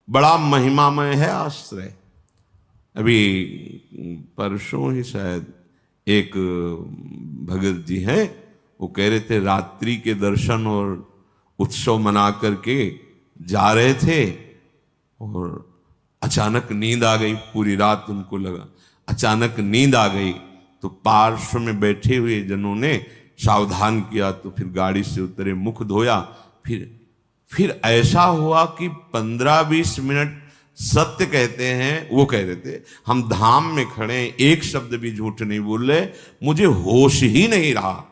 बड़ा महिमामय है आश्रय। अभी परसों ही शायद एक भगत जी हैं, वो कह रहे थे रात्रि के दर्शन और उत्सव मना करके जा रहे थे और अचानक नींद आ गई। पूरी रात उनको लगा, अचानक नींद आ गई तो पार्श्व में बैठे हुए जनों ने सावधान किया, तो फिर गाड़ी से उतरे, मुख धोया। फिर ऐसा हुआ कि 15-20 मिनट सत्य कहते हैं, वो कह रहे थे हम धाम में खड़े हैं, एक शब्द भी झूठ नहीं बोल रहे, मुझे होश ही नहीं रहा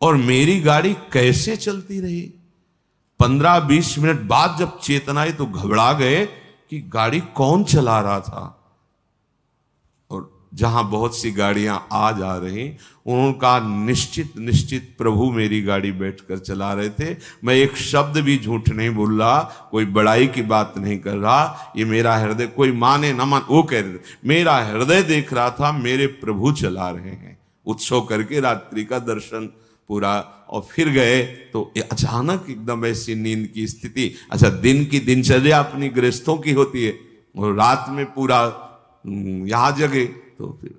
और मेरी गाड़ी कैसे चलती रही। 15-20 मिनट बाद जब चेतना आई तो घबरा गए कि गाड़ी कौन चला रहा था। और जहां बहुत सी गाड़ियां आ जा रही, उनका निश्चित प्रभु मेरी गाड़ी बैठकर चला रहे थे। मैं एक शब्द भी झूठ नहीं बोल रहा, कोई बड़ाई की बात नहीं कर रहा। ये मेरा हृदय, कोई माने ना मान, वो कह रहे थे मेरा हृदय देख रहा था मेरे प्रभु चला रहे हैं। उत्सव करके रात्रि का दर्शन पूरा और फिर गए तो अचानक एकदम ऐसी नींद की स्थिति। अच्छा, दिन की दिनचर्या अपनी गृहस्थों की होती है और रात में पूरा यहां जगे तो फिर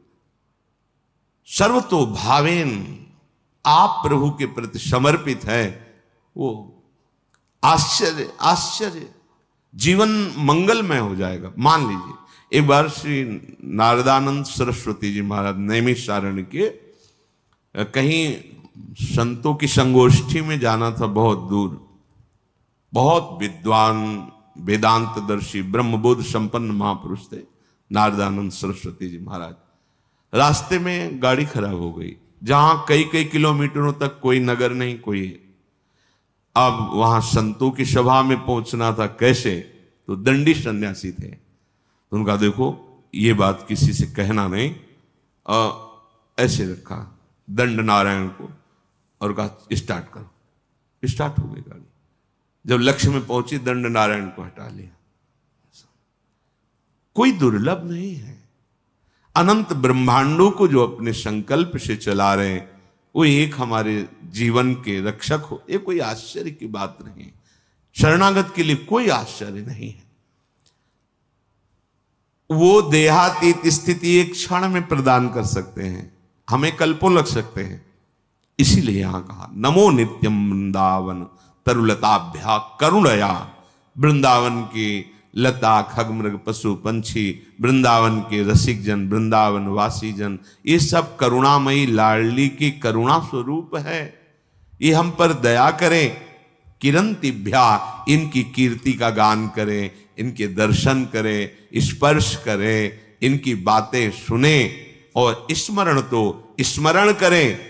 सर्वतो भावेन आप प्रभु के प्रति समर्पित है। वो आश्चर्य जीवन मंगलमय हो जाएगा। मान लीजिए एक बार श्री नारदानंद सरस्वती जी महाराज नैमिषारण्य के कहीं संतों की संगोष्ठी में जाना था, बहुत दूर, बहुत विद्वान वेदांतदर्शी ब्रह्मबोध संपन्न महापुरुष थे नारदानंद सरस्वती जी महाराज। रास्ते में गाड़ी खराब हो गई, जहां कई कई किलोमीटरों तक कोई नगर नहीं, कोई। अब वहां संतों की सभा में पहुंचना था, कैसे? तो दंडी सन्यासी थे, तो उनका देखो ये बात किसी से कहना नहीं, ऐसे रखा दंड नारायण को और कहा स्टार्ट करो। स्टार्ट हो गई गाड़ी। जब लक्ष्य में पहुंची दंड नारायण को हटा लिया। कोई दुर्लभ नहीं है। अनंत ब्रह्मांडों को जो अपने संकल्प से चला रहे हैं, वो एक हमारे जीवन के रक्षक हो, ये कोई आश्चर्य की बात नहीं। शरणागत के लिए कोई आश्चर्य नहीं है। वो देहातीत स्थिति एक क्षण में प्रदान कर सकते हैं, हमें कल्पों लग सकते हैं। इसीलिए यहां कहा नमो नित्यम वृंदावन तरुलताभ्या करुणया। वृंदावन की लता खगमृग पशु पंछी, वृंदावन के रसिक जन, वृंदावन वासी जन, ये सब करुणामयी लाडली की करुणा स्वरूप है। ये हम पर दया करें। किरंतिभ्या, इनकी कीर्ति का गान करें, इनके दर्शन करें, स्पर्श करें, इनकी बातें सुने और स्मरण करें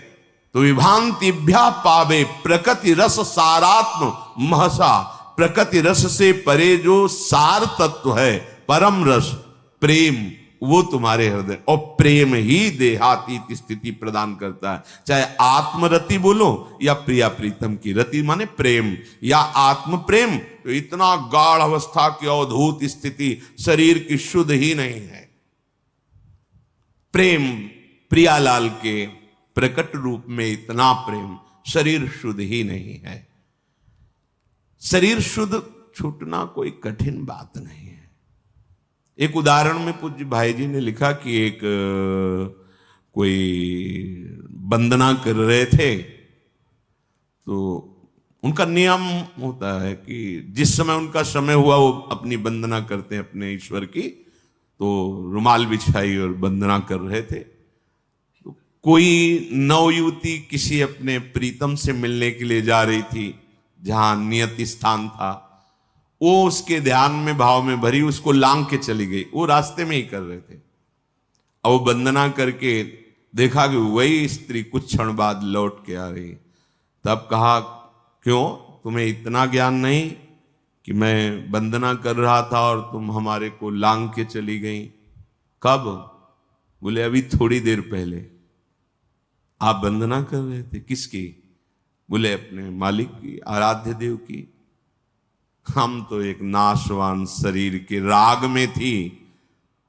तो विभांतिभ्या पावे प्रकृति रस सारात्म महसा। प्रकृति रस से परे जो सार तत्व है, परम रस प्रेम, वो तुम्हारे हृदय, और प्रेम ही देहातीत स्थिति प्रदान करता है। चाहे आत्मरति बोलो या प्रिया प्रीतम की रति, माने प्रेम या आत्म प्रेम, तो इतना गाढ़ अवस्था की अवधूत स्थिति शरीर की शुद्ध ही नहीं है। प्रेम प्रियालाल के प्रकट रूप में इतना प्रेम, शरीर शुद्ध ही नहीं है। शरीर शुद्ध छूटना कोई कठिन बात नहीं है। एक उदाहरण में पूज्य भाई जी ने लिखा कि एक कोई वंदना कर रहे थे, तो उनका नियम होता है कि जिस समय उनका समय हुआ वो अपनी वंदना करते हैं अपने ईश्वर की। तो रुमाल बिछाई और वंदना कर रहे थे। तो कोई नवयुवती किसी अपने प्रीतम से मिलने के लिए जा रही थी, जहां नियति स्थान था। वो उसके ध्यान में भाव में भरी उसको लांग के चली गई। वो रास्ते में ही कर रहे थे। अब वो वंदना करके देखा कि वही स्त्री कुछ क्षण बाद लौट के आ रही। तब कहा क्यों, तुम्हें इतना ज्ञान नहीं कि मैं वंदना कर रहा था और तुम हमारे को लांग के चली गई? कब? बोले अभी थोड़ी देर पहले। आप वंदना कर रहे थे, किसकी? बोले अपने मालिक की, आराध्य देव की। हम तो एक नाशवान शरीर के राग में थी,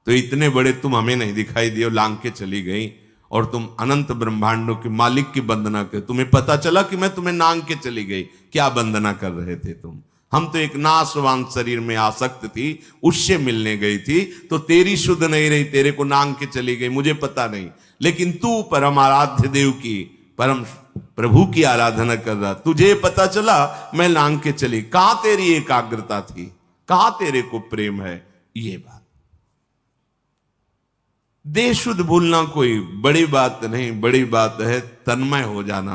तो इतने बड़े तुम हमें नहीं दिखाई दिए, लांग के चली गई, और तुम अनंत ब्रह्मांडों के मालिक की वंदना कर, तुम्हें पता चला कि मैं तुम्हें नांग के चली गई। क्या वंदना कर रहे थे तुम? हम तो एक नाशवान शरीर में आसक्त थी, उससे मिलने गई थी, तो तेरी शुद्ध नहीं रही, तेरे को नांग के चली गई, मुझे पता नहीं, लेकिन तू परम आराध्य देव की, परम प्रभु की आराधना कर रहा, तुझे पता चला मैं नांग के चली। कहां तेरी एकाग्रता थी, कहां तेरे को प्रेम है? ये बात देह शुद्ध भूलना कोई बड़ी बात नहीं, बड़ी बात है तन्मय हो जाना।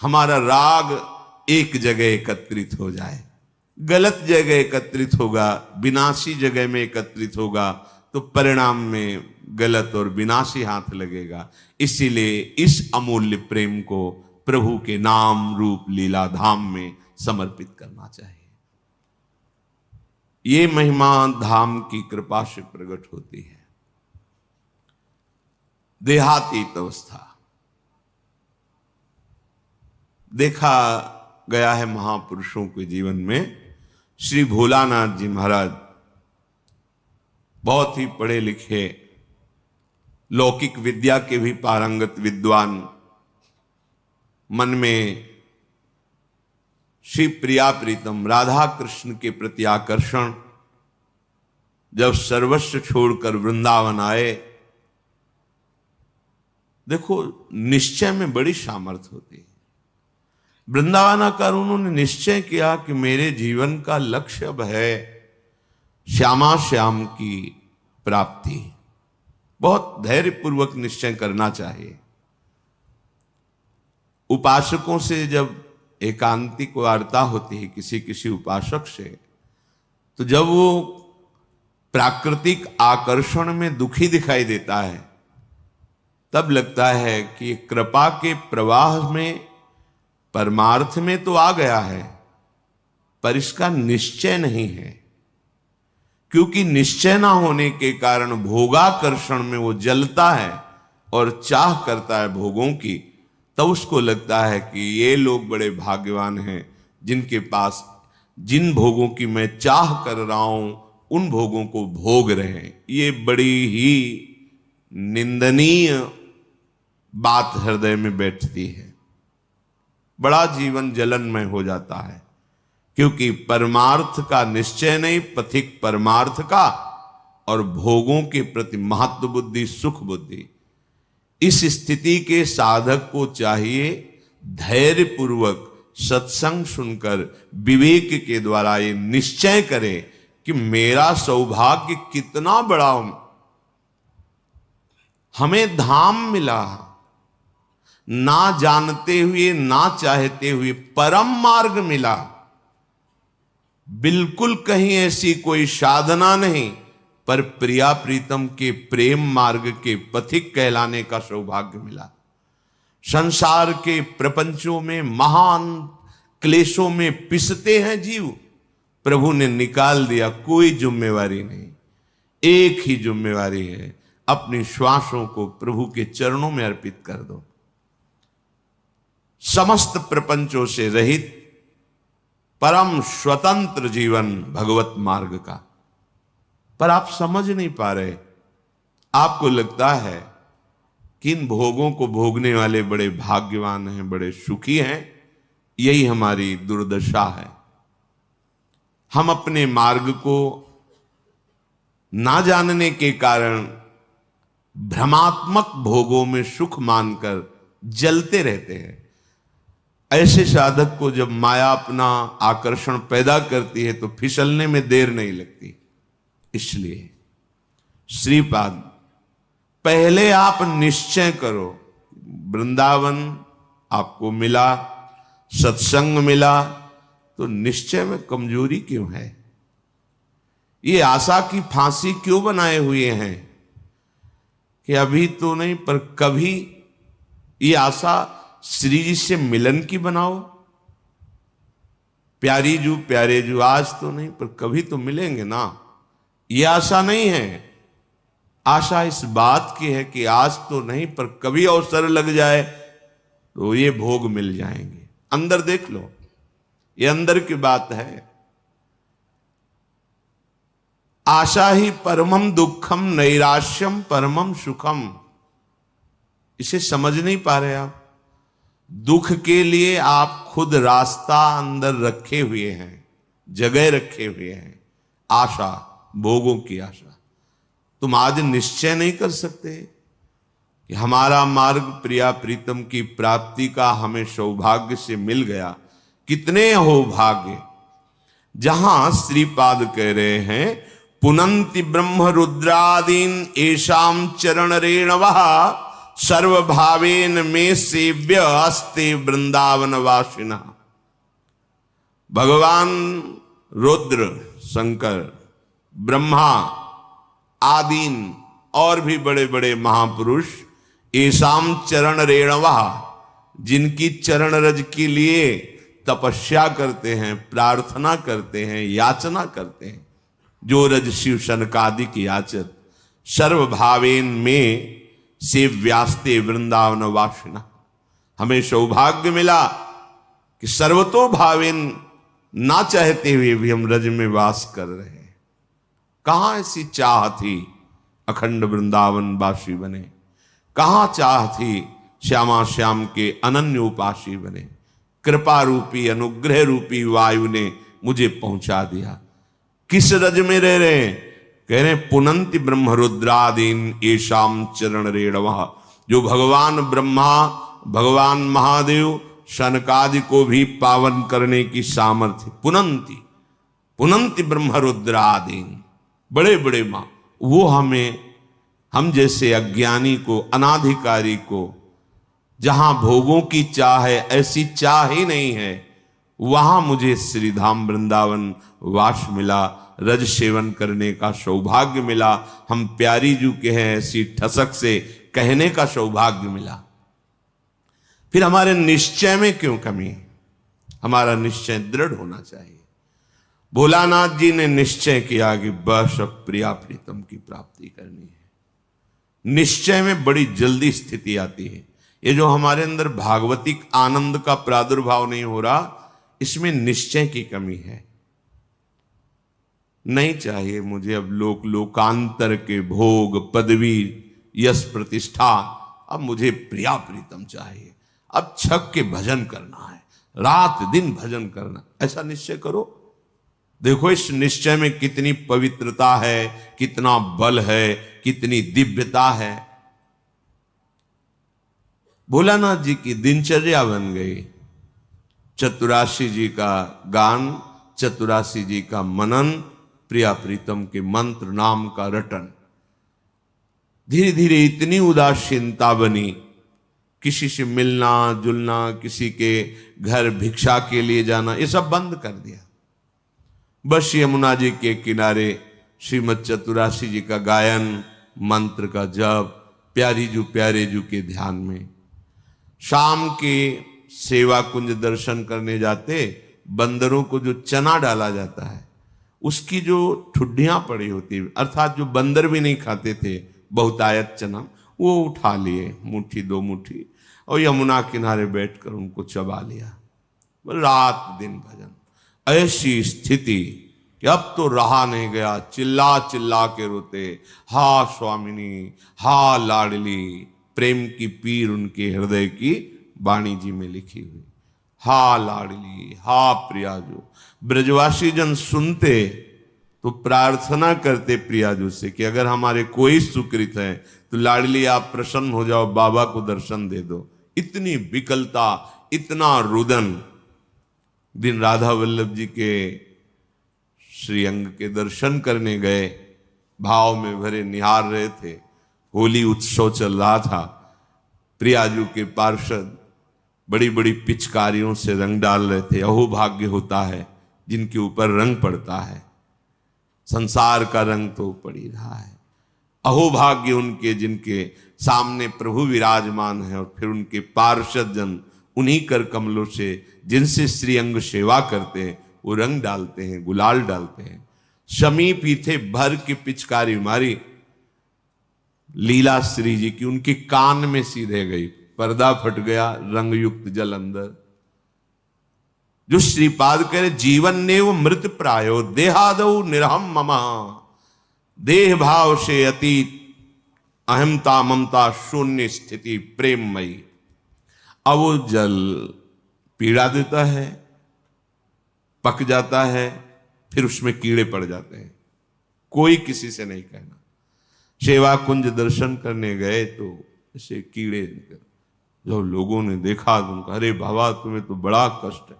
हमारा राग एक जगह एकत्रित हो जाए, गलत जगह एकत्रित होगा, विनाशी जगह में एकत्रित होगा, तो परिणाम में गलत और विनाशी हाथ लगेगा। इसीलिए इस अमूल्य प्रेम को प्रभु के नाम रूप लीला धाम में समर्पित करना चाहिए। ये महिमा धाम की कृपा से प्रकट होती है। देहातीत अवस्था देखा गया है महापुरुषों के जीवन में। श्री भोलानाथ जी महाराज बहुत ही पढ़े लिखे, लौकिक विद्या के भी पारंगत विद्वान, मन में श्री प्रिया प्रीतम राधा कृष्ण के प्रति आकर्षण, जब सर्वस्व छोड़कर वृंदावन आए। देखो, निश्चय में बड़ी सामर्थ्य होती है। वृंदावन आकर उन्होंने निश्चय किया कि मेरे जीवन का लक्ष्य अब है श्यामा श्याम की प्राप्ति। बहुत धैर्यपूर्वक निश्चय करना चाहिए। उपासकों से जब एकांतिक वार्ता होती है किसी किसी उपासक से, तो जब वो प्राकृतिक आकर्षण में दुखी दिखाई देता है, तब लगता है कि कृपा के प्रवाह में परमार्थ में तो आ गया है, पर इसका निश्चय नहीं है। क्योंकि निश्चय ना होने के कारण भोगाकर्षण में वो जलता है और चाह करता है भोगों की। तब उसको लगता है कि ये लोग बड़े भाग्यवान हैं जिनके पास जिन भोगों की मैं चाह कर रहा हूं उन भोगों को भोग रहे हैं। ये बड़ी ही निंदनीय बात हृदय में बैठती है। बड़ा जीवन जलनमय हो जाता है, क्योंकि परमार्थ का निश्चय नहीं, पथिक परमार्थ का, और भोगों के प्रति महत्व बुद्धि, सुख बुद्धि। इस स्थिति के साधक को चाहिए धैर्य पूर्वक सत्संग सुनकर विवेक के द्वारा ये निश्चय करे कि मेरा सौभाग्य कितना बड़ा, हमें धाम मिला, ना जानते हुए ना चाहते हुए परम मार्ग मिला। बिल्कुल कहीं ऐसी कोई साधना नहीं, पर प्रिया प्रीतम के प्रेम मार्ग के पथिक कहलाने का सौभाग्य मिला। संसार के प्रपंचों में महान क्लेशों में पिसते हैं जीव, प्रभु ने निकाल दिया, कोई जिम्मेवारी नहीं। एक ही जिम्मेवारी है, अपनी श्वासों को प्रभु के चरणों में अर्पित कर दो। समस्त प्रपंचों से रहित परम स्वतंत्र जीवन भगवत मार्ग का। पर आप समझ नहीं पा रहे। आपको लगता है कि इन भोगों को भोगने वाले बड़े भाग्यवान हैं, बड़े सुखी हैं। यही हमारी दुर्दशा है। हम अपने मार्ग को ना जानने के कारण भ्रमात्मक भोगों में सुख मानकर जलते रहते हैं। ऐसे साधक को जब माया अपना आकर्षण पैदा करती है तो फिसलने में देर नहीं लगती। इसलिए श्रीपाद, पहले आप निश्चय करो, वृंदावन आपको मिला, सत्संग मिला, तो निश्चय में कमजोरी क्यों है? ये आशा की फांसी क्यों बनाए हुए हैं कि अभी तो नहीं पर कभी? ये आशा श्री जी से मिलन की बनाओ। प्यारी जू प्यारे जू, आज तो नहीं पर कभी तो मिलेंगे ना। ये आशा नहीं है। आशा इस बात की है कि आज तो नहीं पर कभी अवसर लग जाए तो ये भोग मिल जाएंगे। अंदर देख लो, ये अंदर की बात है। आशा ही परमम दुखम नैराश्यम परमम सुखम। इसे समझ नहीं पा रहे आप। दुख के लिए आप खुद रास्ता अंदर रखे हुए हैं, जगह रखे हुए हैं, आशा, भोगों की आशा। तुम आज निश्चय नहीं कर सकते कि हमारा मार्ग प्रिया प्रीतम की प्राप्ति का हमें सौभाग्य से मिल गया। कितने हो भाग्य। जहां श्रीपाद कह रहे हैं पुनंति ब्रह्म रुद्रादीन एषाम चरण रेणवः सर्वभावेन में सेव्य अस्ते वृंदावन वासिना। भगवान रुद्र, शंकर, ब्रह्मा आदीन और भी बड़े बड़े महापुरुष एषाम चरण रेणवः, जिनकी चरण रज के लिए तपस्या करते हैं, प्रार्थना करते हैं, याचना करते हैं, जो रज शिव शनकादिक याचत सर्वभावेन में सेव्यास्ते वृंदावन वासिना। हमें सौभाग्य मिला कि सर्वतो भावेन, ना चाहते हुए भी हम रज में वास कर रहे हैं। कहां ऐसी चाह थी अखंड वृंदावन वासी बने, कहां चाह थी श्यामा श्याम के अनन्य उपासी बने। कृपा रूपी अनुग्रह रूपी वायु ने मुझे पहुंचा दिया। किस रज में रह रहे हैं? कह रहे पुनंति ब्रह्म रुद्रादीन एषाम चरण रेणवः, जो भगवान ब्रह्मा, भगवान महादेव, शनकादि को भी पावन करने की सामर्थ्य। पुनंति, पुनंति ब्रह्म रुद्रादीन, बड़े बड़े मां, वो हमें, हम जैसे अज्ञानी को, अनाधिकारी को, जहां भोगों की चाह है, ऐसी चाह ही नहीं है, वहां मुझे श्रीधाम वृंदावन वास मिला, रज सेवन करने का सौभाग्य मिला। हम प्यारी जू के हैं ऐसी ठसक से कहने का सौभाग्य मिला। फिर हमारे निश्चय में क्यों कमी? हमारा निश्चय दृढ़ होना चाहिए। भोलानाथ जी ने निश्चय किया कि बस अब प्रिया प्रीतम की प्राप्ति करनी है। निश्चय में बड़ी जल्दी स्थिति आती है। ये जो हमारे अंदर भागवतिक आनंद का प्रादुर्भाव नहीं हो रहा, इसमें निश्चय की कमी है। नहीं चाहिए मुझे अब लोकांतर के भोग, पदवी, यश, प्रतिष्ठा। अब मुझे प्रिया प्रीतम चाहिए। अब छक के भजन करना है, रात दिन भजन करना। ऐसा निश्चय करो। देखो इस निश्चय में कितनी पवित्रता है, कितना बल है, कितनी दिव्यता है। भोलानाथ जी की दिनचर्या बन गई। चतुराशी जी का गान, चतुराशी जी का मनन, प्रिया प्रीतम के मंत्र नाम का रटन। धीरे धीरे इतनी उदासीनता बनी, किसी से मिलना जुलना, किसी के घर भिक्षा के लिए जाना, ये सब बंद कर दिया। बस यमुना जी के किनारे श्रीमद चतुराशी जी का गायन, मंत्र का जप, प्यारी जू प्यारे जू के ध्यान में। शाम के सेवा कुंज दर्शन करने जाते, बंदरों को जो चना डाला जाता है, उसकी जो ठुड्डियां पड़ी होती, अर्थात जो बंदर भी नहीं खाते थे, बहुतायत चना, वो उठा लिए मुट्ठी दो मुट्ठी और यमुना किनारे बैठकर उनको चबा लिया। रात दिन भजन। ऐसी स्थिति कि अब तो रहा नहीं गया, चिल्ला चिल्ला के रोते, हा स्वामिनी, हा लाडली। प्रेम की पीर उनके हृदय की वाणी जी में लिखी हुई। हा लाडली, हा प्रियाजू। ब्रजवासी जन सुनते तो प्रार्थना करते प्रियाजू से कि अगर हमारे कोई सुकृत है तो लाडली आप प्रसन्न हो जाओ, बाबा को दर्शन दे दो। इतनी विकलता, इतना रुदन। दिन राधा वल्लभ जी के श्रीअंग के दर्शन करने गए, भाव में भरे निहार रहे थे। होली उत्सव चल रहा था। प्रियाजू के पार्षद बड़ी बड़ी पिचकारियों से रंग डाल रहे थे। अहोभाग्य होता है जिनके ऊपर रंग पड़ता है। संसार का रंग तो पड़ ही रहा है। अहोभाग्य उनके जिनके सामने प्रभु विराजमान है और फिर उनके पार्षद जन उन्हीं कर कमलों से, जिनसे श्रीअंग सेवा करते हैं, वो रंग डालते हैं, गुलाल डालते हैं। समीप ही थे, भर की पिचकारी मारी लीला श्री जी की, उनके कान में सीधे गई, पर्दा फट गया, रंग युक्त जल अंदर। जो श्रीपाद कह रहे जीवन ने वो मृत प्रायो देहादौ निरहम ममा। देह भाव से अतीत अहमता ममता शून्य स्थिति प्रेममयी। अब वो जल पीड़ा देता है, पक जाता है, फिर उसमें कीड़े पड़ जाते हैं, कोई किसी से नहीं कहना। सेवा कुंज दर्शन करने गए तो ऐसे कीड़े निकल, जब लोगों ने देखा तो उनका, अरे बाबा तुम्हें तो बड़ा कष्ट है।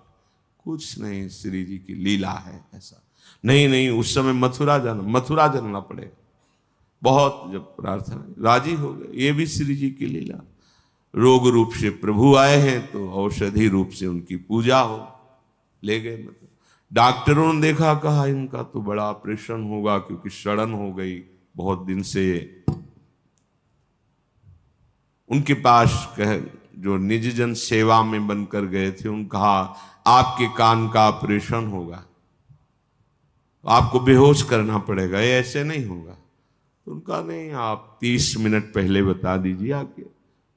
कुछ नहीं, श्री जी की लीला है ऐसा। नहीं नहीं, उस समय मथुरा जाना पड़ेगा। बहुत जब प्रार्थना, राजी हो गए, ये भी श्री जी की लीला। रोग रूप से प्रभु आए हैं तो औषधि रूप से उनकी पूजा हो, ले गए। मतलब डॉक्टरों ने देखा, कहा इनका तो बड़ा ऑपरेशन होगा क्योंकि सड़न हो गई बहुत दिन से। उनके पास जो निज जन सेवा में बनकर गए थे, उन्होंने कहा आपके कान का ऑपरेशन होगा, आपको बेहोश करना पड़ेगा, ये ऐसे नहीं होगा। तो उनका नहीं, आप 30 मिनट पहले बता दीजिए आके,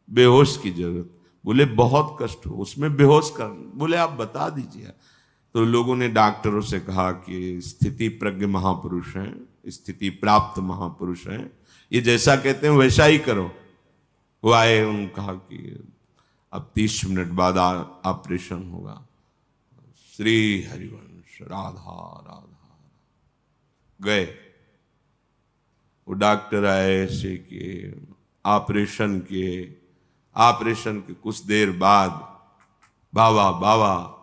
बेहोश की जरूरत। बोले बहुत कष्ट हो उसमें बेहोश कर, बोले आप बता दीजिए। तो लोगों ने डॉक्टरों से कहा कि स्थिति प्रज्ञ महापुरुष हैं, स्थिति प्राप्त महापुरुष हैं, ये जैसा कहते हैं वैसा ही करो। वो आए, उन्होंने कहा कि अब 30 मिनट बाद ऑपरेशन होगा। श्री हरिवंश राधा राधा गए। वो डॉक्टर आए ऐसे कि ऑपरेशन के कुछ देर बाद बाबा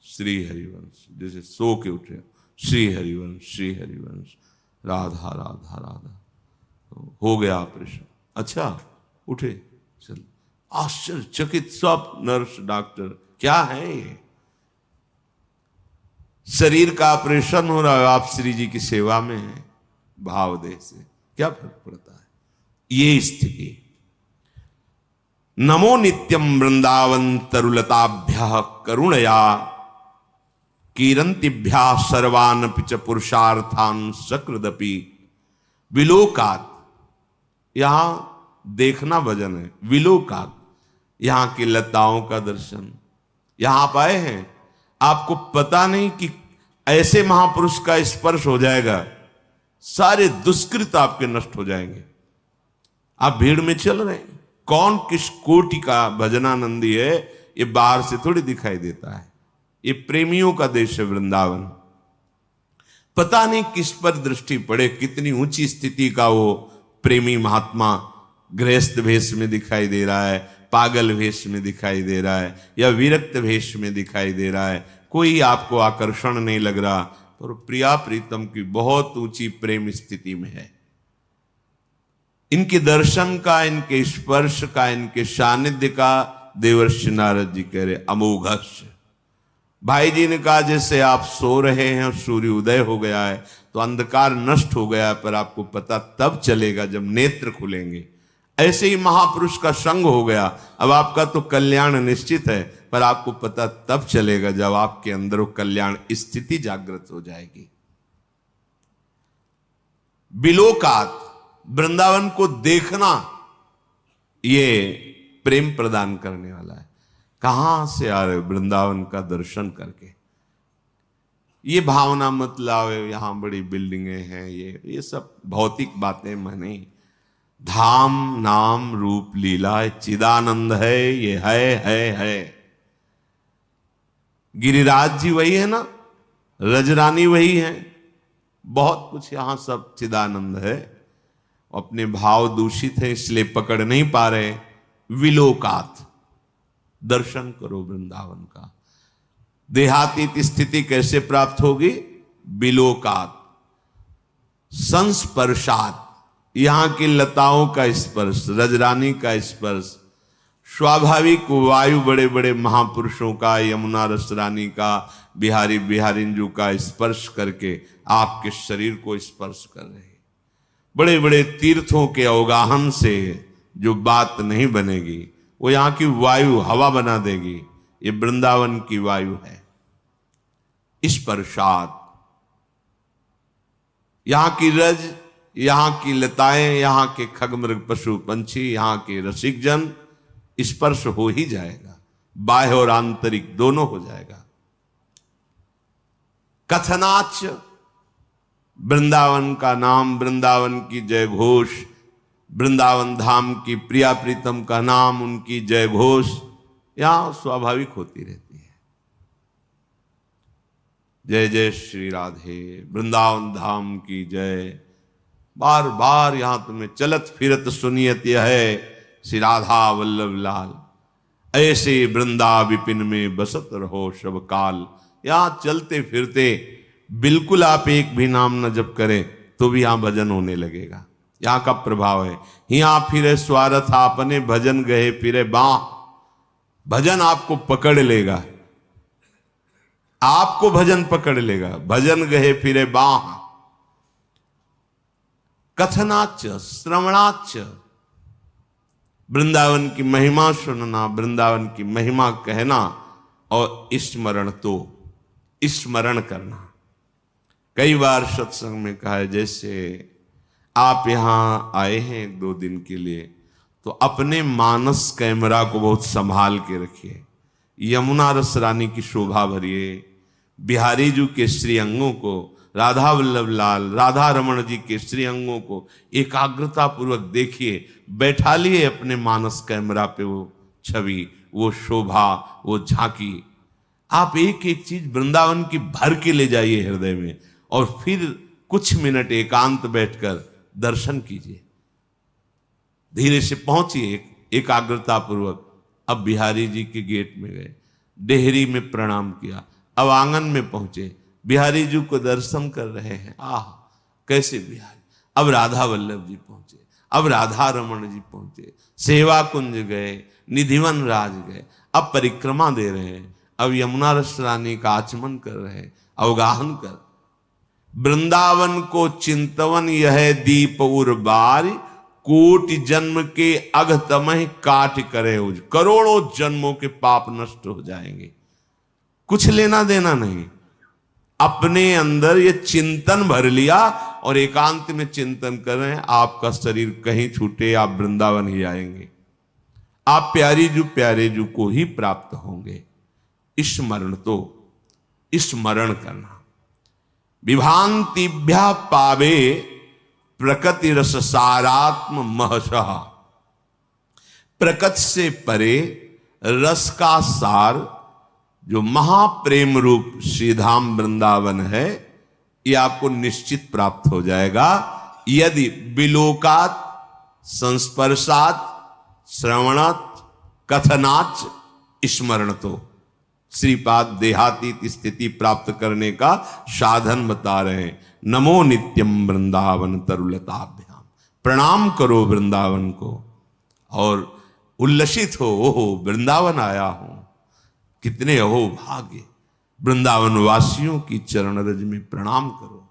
श्री हरिवंश, जैसे सो के उठे, श्री हरिवंश राधा राधा राधा, तो हो गया ऑपरेशन। अच्छा उठे, चल। आश्चर्यचकित सब नर्स डॉक्टर, क्या है ये, शरीर का ऑपरेशन हो रहा है, आप श्री जी की सेवा में हैं, भावदेह से क्या फर्क पड़ता है। ये स्थिति। नमो नित्यम वृंदावन तरुलताभ्य करुणया कीरंतिभ्या सर्वान पिच पुरुषार्थान सकृदपि विलोकात। यहां देखना भजन है, विलोकात, यहां की लताओं का दर्शन। यहां आप आए हैं, आपको पता नहीं कि ऐसे महापुरुष का स्पर्श हो जाएगा, सारे दुष्कृत आपके नष्ट हो जाएंगे। आप भीड़ में चल रहे हैं, कौन किस कोटि का भजनानंदी है ये बाहर से थोड़ी दिखाई देता है। ये प्रेमियों का देश है वृंदावन। पता नहीं किस पर दृष्टि पड़े, कितनी ऊंची स्थिति का वो प्रेमी महात्मा गृहस्थ भेष में दिखाई दे रहा है, पागल भेष में दिखाई दे रहा है, या विरक्त भेष में दिखाई दे रहा है, कोई आपको आकर्षण नहीं लग रहा, पर प्रिया प्रीतम की बहुत ऊंची प्रेम स्थिति में है। इनके दर्शन का, इनके स्पर्श का, इनके सानिध्य का देवर्षि नारद जी कह रहे अमोघस्य। भाई जी ने कहा जैसे आप सो रहे हैं और सूर्य उदय हो गया है तो अंधकार नष्ट हो गया, पर आपको पता तब चलेगा जब नेत्र खुलेंगे। ऐसे ही महापुरुष का संग हो गया, अब आपका तो कल्याण निश्चित है, पर आपको पता तब चलेगा जब आपके अंदर वो कल्याण स्थिति जागृत हो जाएगी। बिलोकात, वृंदावन को देखना, ये प्रेम प्रदान करने वाला है। कहां से आ रहे, वृंदावन का दर्शन करके। ये भावना मत लाओ यहां बड़ी बिल्डिंगें हैं, ये सब भौतिक बातें माने। धाम नाम रूप लीला चिदानंद है, ये है। गिरिराज जी वही है ना, रजरानी वही है, बहुत कुछ यहां सब चिदानंद है। अपने भाव दूषित है इसलिए पकड़ नहीं पा रहे। विलोकात, दर्शन करो वृंदावन का। देहातीत स्थिति कैसे प्राप्त होगी? बिलोकात, संस्पर्शात, यहां की लताओं का स्पर्श, रजरानी का स्पर्श, स्वाभाविक वायु बड़े बड़े महापुरुषों का, यमुना रसरानी का, बिहारी बिहारिंजू का स्पर्श करके आपके शरीर को स्पर्श कर रहे हैं। बड़े बड़े तीर्थों के अवगाहन से जो बात नहीं बनेगी वो यहां की वायु हवा बना देगी। ये वृंदावन की वायु है। स्पर्शात, यहां की रज, यहां की लताएं, यहां के खगमृग पशु पंछी, यहां के रसिक जन, स्पर्श हो ही जाएगा, बाह्य और आंतरिक दोनों हो जाएगा। कथनाच, वृंदावन का नाम, वृंदावन की जय घोष, वृंदावन धाम की प्रिया प्रीतम का नाम, उनकी जय घोष यहां स्वाभाविक होती रहती है। जय जय श्री राधे, वृंदावन धाम की जय। बार बार यहां तुम्हें चलत फिरत सुनियत यह है, श्री राधा वल्लभ लाल। ऐसे वृंदा विपिन में बसत रहो शब काल। यहां चलते फिरते बिल्कुल आप एक भी नाम न जप करें तो भी यहां भजन होने लगेगा। यहां का प्रभाव है। यहाँ फिरे स्वार्थ आपने, भजन गए फिरे बाह। भजन आपको पकड़ लेगा, आपको भजन पकड़ लेगा। भजन गए फिरे बाह, कथनाच श्रवणाच। वृंदावन की महिमा सुनना, वृंदावन की महिमा कहना और स्मरण, तो स्मरण करना। कई बार सत्संग में कहा है, जैसे आप यहां आए हैं 2 दिन के लिए, तो अपने मानस कैमरा को बहुत संभाल के रखिए। यमुना रस रानी की शोभा भरिए, बिहारी जी के श्री अंगों को, राधा वल्लभ लाल, राधा रमण जी के श्री अंगों को एकाग्रता पूर्वक देखिए। बैठा लिए अपने मानस कैमरा पे वो छवि, वो शोभा, वो झांकी। आप एक एक चीज वृंदावन की भर के ले जाइए हृदय में, और फिर कुछ मिनट एकांत बैठकर दर्शन कीजिए। धीरे से पहुंचिए एकाग्रता पूर्वक। अब बिहारी जी के गेट में गए, डेहरी में प्रणाम किया, अब आंगन में पहुंचे, बिहारी जी को दर्शन कर रहे हैं। आह कैसे बिहारी। अब राधा वल्लभ जी पहुंचे, अब राधा रमण जी पहुंचे, सेवा कुंज गए, निधिवन राज गए, अब परिक्रमा दे रहे हैं, अब यमुना रस रानी का आचमन कर रहे हैं, अवगाहन कर। वृंदावन को चिंतवन यह दीप उर्बार, कोटि जन्म के अघतमह काट करे उज। करोड़ों जन्मों के पाप नष्ट हो जाएंगे, कुछ लेना देना नहीं। अपने अंदर ये चिंतन भर लिया और एकांत में चिंतन कर रहे हैं, आपका शरीर कहीं छूटे, आप वृंदावन ही आएंगे। आप प्यारे जू को ही प्राप्त होंगे। स्मरण, तो स्मरण करना। विभांतिभ्या पावे प्रकृति रस सारात्म महशः। प्रकृति से परे रस का सार जो महाप्रेम रूप श्रीधाम वृंदावन है, ये आपको निश्चित प्राप्त हो जाएगा यदि विलोकात, संस्पर्शात, श्रवणात, कथनाच, स्मरण। तो श्रीपाद देहातीत स्थिति प्राप्त करने का साधन बता रहे हैं। नमो नित्यम वृंदावन तरुलताभ्याम। प्रणाम करो वृंदावन को और उल्लसित हो, ओहो वृंदावन आया हूं। कितने अहो भाग्य, वृंदावन वासियों की चरण रज में प्रणाम करो।